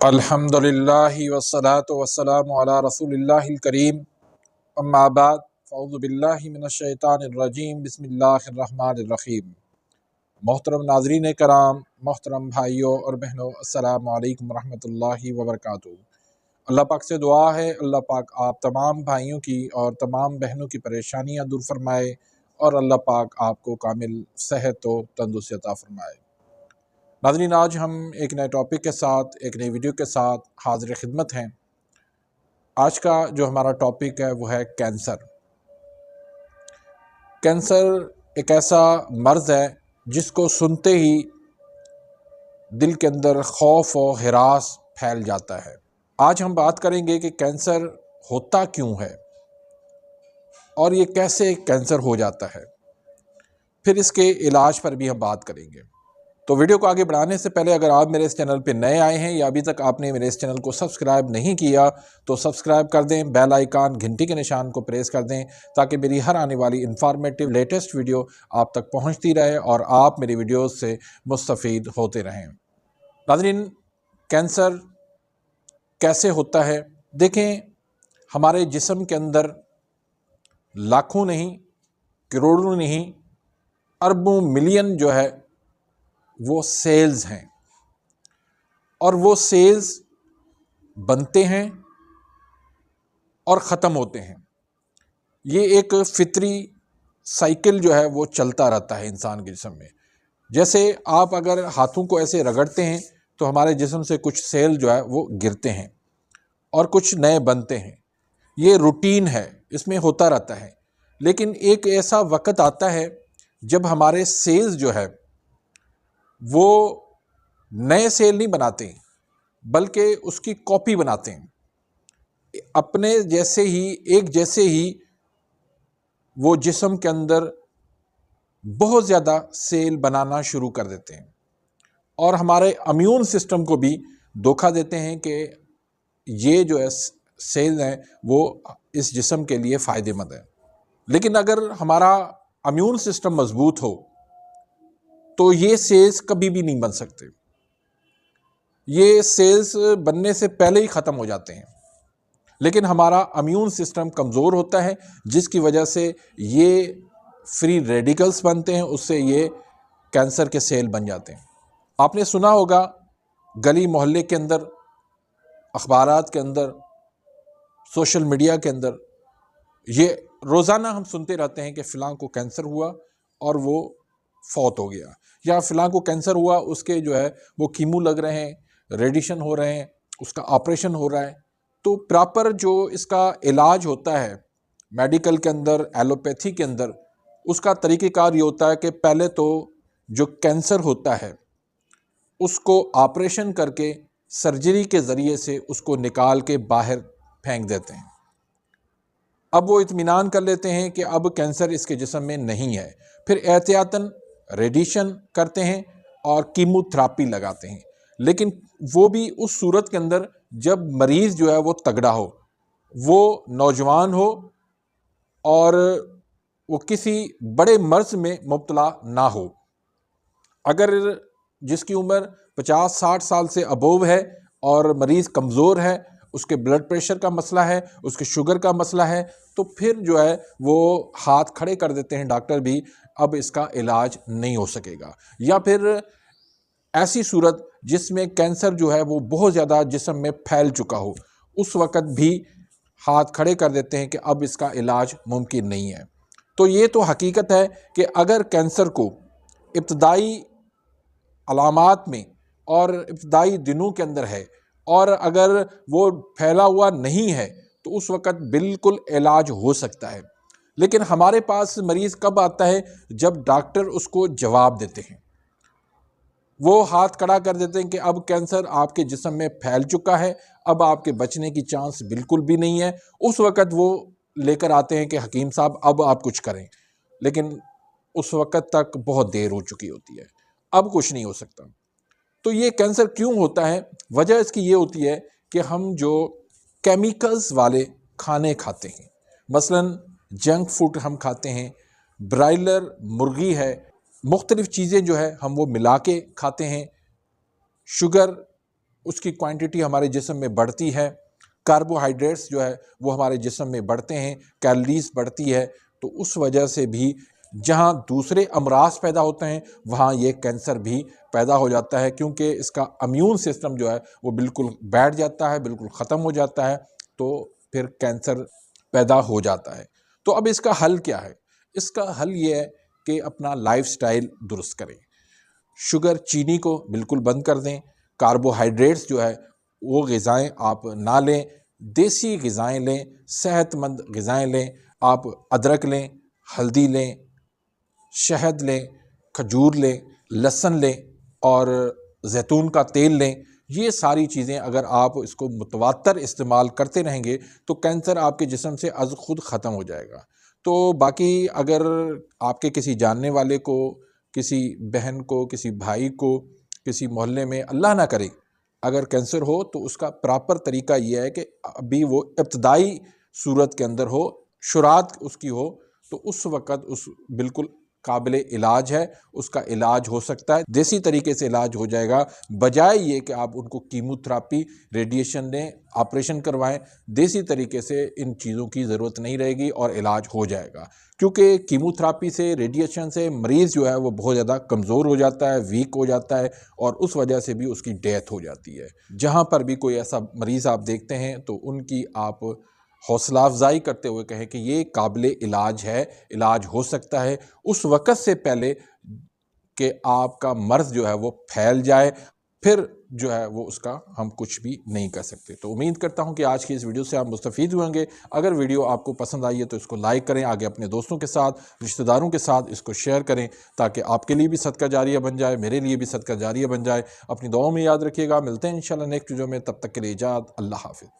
الحمدللہ والصلاة والسلام علی رسول اللہ الکریم، اما بعد فاعوذ باللہ من الشیطان الرجیم، بسم اللہ الرحمن الرحیم۔ محترم ناظرین کرام، محترم بھائیوں اور بہنوں، السلام علیکم ورحمۃ اللہ وبرکاتہ۔ اللہ پاک سے دعا ہے اللہ پاک آپ تمام بھائیوں کی اور تمام بہنوں کی پریشانیاں دور فرمائے اور اللہ پاک آپ کو کامل صحت و تندرستی عطا فرمائے۔ ناظرین، آج ہم ایک نئے ٹاپک کے ساتھ، ایک نئی ویڈیو کے ساتھ حاضر خدمت ہیں۔ آج کا جو ہمارا ٹاپک ہے وہ ہے کینسر۔ کینسر ایک ایسا مرض ہے جس کو سنتے ہی دل کے اندر خوف و ہراس پھیل جاتا ہے۔ آج ہم بات کریں گے کہ کینسر ہوتا کیوں ہے اور یہ کیسے کینسر ہو جاتا ہے، پھر اس کے علاج پر بھی ہم بات کریں گے۔ تو ویڈیو کو آگے بڑھانے سے پہلے اگر آپ میرے اس چینل پہ نئے آئے ہیں یا ابھی تک آپ نے میرے اس چینل کو سبسکرائب نہیں کیا تو سبسکرائب کر دیں، بیل آئیکن گھنٹی کے نشان کو پریس کر دیں تاکہ میری ہر آنے والی انفارمیٹیو لیٹسٹ ویڈیو آپ تک پہنچتی رہے اور آپ میری ویڈیوز سے مستفید ہوتے رہیں۔ ناظرین، کینسر کیسے ہوتا ہے؟ دیکھیں، ہمارے جسم کے اندر لاکھوں نہیں، کروڑوں نہیں، اربوں ملین جو ہے وہ سیلز ہیں، اور وہ سیلز بنتے ہیں اور ختم ہوتے ہیں۔ یہ ایک فطری سائیکل جو ہے وہ چلتا رہتا ہے انسان کے جسم میں۔ جیسے آپ اگر ہاتھوں کو ایسے رگڑتے ہیں تو ہمارے جسم سے کچھ سیل جو ہے وہ گرتے ہیں اور کچھ نئے بنتے ہیں۔ یہ روٹین ہے، اس میں ہوتا رہتا ہے۔ لیکن ایک ایسا وقت آتا ہے جب ہمارے سیلز جو ہے وہ نئے سیل نہیں بناتے بلکہ اس کی کاپی بناتے ہیں، اپنے جیسے ہی، ایک جیسے ہی وہ جسم کے اندر بہت زیادہ سیل بنانا شروع کر دیتے ہیں اور ہمارے امیون سسٹم کو بھی دھوکہ دیتے ہیں کہ یہ جو ہے سیل ہیں وہ اس جسم کے لیے فائدہ مند ہے۔ لیکن اگر ہمارا امیون سسٹم مضبوط ہو تو یہ سیلز کبھی بھی نہیں بن سکتے، یہ سیلز بننے سے پہلے ہی ختم ہو جاتے ہیں۔ لیکن ہمارا امیون سسٹم کمزور ہوتا ہے جس کی وجہ سے یہ فری ریڈیکلز بنتے ہیں، اس سے یہ کینسر کے سیل بن جاتے ہیں۔ آپ نے سنا ہوگا گلی محلے کے اندر، اخبارات کے اندر، سوشل میڈیا کے اندر یہ روزانہ ہم سنتے رہتے ہیں کہ فلاں کو کینسر ہوا اور وہ فوت ہو گیا، یا فلاں کو کینسر ہوا، اس کے جو ہے وہ کیمو لگ رہے ہیں، ریڈیشن ہو رہے ہیں، اس کا آپریشن ہو رہا ہے۔ تو پراپر جو اس کا علاج ہوتا ہے میڈیکل کے اندر، ایلوپیتھی کے اندر، اس کا طریقہ کار یہ ہوتا ہے کہ پہلے تو جو کینسر ہوتا ہے اس کو آپریشن کر کے سرجری کے ذریعے سے اس کو نکال کے باہر پھینک دیتے ہیں۔ اب وہ اطمینان کر لیتے ہیں کہ اب کینسر اس کے جسم میں نہیں ہے، پھر احتیاطاً ریڈیشن کرتے ہیں اور کیمو تھراپی لگاتے ہیں۔ لیکن وہ بھی اس صورت کے اندر جب مریض جو ہے وہ تگڑا ہو، وہ نوجوان ہو اور وہ کسی بڑے مرض میں مبتلا نہ ہو۔ اگر جس کی عمر 50-60 سال سے ابوو ہے اور مریض کمزور ہے، اس کے بلڈ پریشر کا مسئلہ ہے، اس کے شوگر کا مسئلہ ہے، تو پھر جو ہے وہ ہاتھ کھڑے کر دیتے ہیں ڈاکٹر بھی، اب اس کا علاج نہیں ہو سکے گا۔ یا پھر ایسی صورت جس میں کینسر جو ہے وہ بہت زیادہ جسم میں پھیل چکا ہو، اس وقت بھی ہاتھ کھڑے کر دیتے ہیں کہ اب اس کا علاج ممکن نہیں ہے۔ تو یہ تو حقیقت ہے کہ اگر کینسر کو ابتدائی علامات میں اور ابتدائی دنوں کے اندر ہے اور اگر وہ پھیلا ہوا نہیں ہے تو اس وقت بالکل علاج ہو سکتا ہے۔ لیکن ہمارے پاس مریض کب آتا ہے؟ جب ڈاکٹر اس کو جواب دیتے ہیں، وہ ہاتھ کھڑا کر دیتے ہیں کہ اب کینسر آپ کے جسم میں پھیل چکا ہے، اب آپ کے بچنے کی چانس بالکل بھی نہیں ہے۔ اس وقت وہ لے کر آتے ہیں کہ حکیم صاحب اب آپ کچھ کریں، لیکن اس وقت تک بہت دیر ہو چکی ہوتی ہے، اب کچھ نہیں ہو سکتا۔ تو یہ کینسر کیوں ہوتا ہے؟ وجہ اس کی یہ ہوتی ہے کہ ہم جو کیمیکلز والے کھانے کھاتے ہیں، مثلاً جنک فوڈ ہم کھاتے ہیں، برائلر مرغی ہے، مختلف چیزیں جو ہے ہم وہ ملا کے کھاتے ہیں، شوگر اس کی کوانٹٹی ہمارے جسم میں بڑھتی ہے، کاربوہائیڈریٹس جو ہے وہ ہمارے جسم میں بڑھتے ہیں، کیلریز بڑھتی ہے، تو اس وجہ سے بھی جہاں دوسرے امراض پیدا ہوتے ہیں وہاں یہ کینسر بھی پیدا ہو جاتا ہے، کیونکہ اس کا امیون سسٹم جو ہے وہ بالکل بیٹھ جاتا ہے، بالکل ختم ہو جاتا ہے، تو پھر کینسر پیدا ہو جاتا ہے۔ تو اب اس کا حل کیا ہے؟ اس کا حل یہ ہے کہ اپنا لائف سٹائل درست کریں، شوگر چینی کو بالکل بند کر دیں، کاربوہائیڈریٹس جو ہے وہ غذائیں آپ نہ لیں، دیسی غذائیں لیں، صحت مند غذائیں لیں، آپ ادرک لیں، ہلدی لیں، شہد لیں، کھجور لیں، لہسن لیں اور زیتون کا تیل لیں۔ یہ ساری چیزیں اگر آپ اس کو متواتر استعمال کرتے رہیں گے تو کینسر آپ کے جسم سے از خود ختم ہو جائے گا۔ تو باقی اگر آپ کے کسی جاننے والے کو، کسی بہن کو، کسی بھائی کو، کسی محلے میں اللہ نہ کرے اگر کینسر ہو تو اس کا پراپر طریقہ یہ ہے کہ ابھی وہ ابتدائی صورت کے اندر ہو، شروعات اس کی ہو، تو اس وقت اس بالکل قابل علاج ہے، اس کا علاج ہو سکتا ہے، دیسی طریقے سے علاج ہو جائے گا، بجائے یہ کہ آپ ان کو کیمو تھراپی، ریڈیشن دیں، آپریشن کروائیں۔ دیسی طریقے سے ان چیزوں کی ضرورت نہیں رہے گی اور علاج ہو جائے گا، کیونکہ کیمو تھراپی سے، ریڈیشن سے مریض جو ہے وہ بہت زیادہ کمزور ہو جاتا ہے، ویک ہو جاتا ہے، اور اس وجہ سے بھی اس کی ڈیتھ ہو جاتی ہے۔ جہاں پر بھی کوئی ایسا مریض آپ دیکھتے ہیں تو ان کی آپ حوصلہ افزائی کرتے ہوئے کہیں کہ یہ قابل علاج ہے، علاج ہو سکتا ہے، اس وقت سے پہلے کہ آپ کا مرض جو ہے وہ پھیل جائے، پھر جو ہے وہ اس کا ہم کچھ بھی نہیں کر سکتے۔ تو امید کرتا ہوں کہ آج کی اس ویڈیو سے آپ مستفید ہوئیں گے۔ اگر ویڈیو آپ کو پسند آئی ہے تو اس کو لائک کریں، آگے اپنے دوستوں کے ساتھ، رشتہ داروں کے ساتھ اس کو شیئر کریں، تاکہ آپ کے لیے بھی صدقہ جاریہ بن جائے، میرے لیے بھی صدقہ جاریہ بن جائے۔ اپنی دعاؤں میں یاد رکھیے گا، ملتے ہیں انشاءاللہ نیکسٹ ویڈیو میں، تب تک کے لیے اجازت، اللہ حافظ۔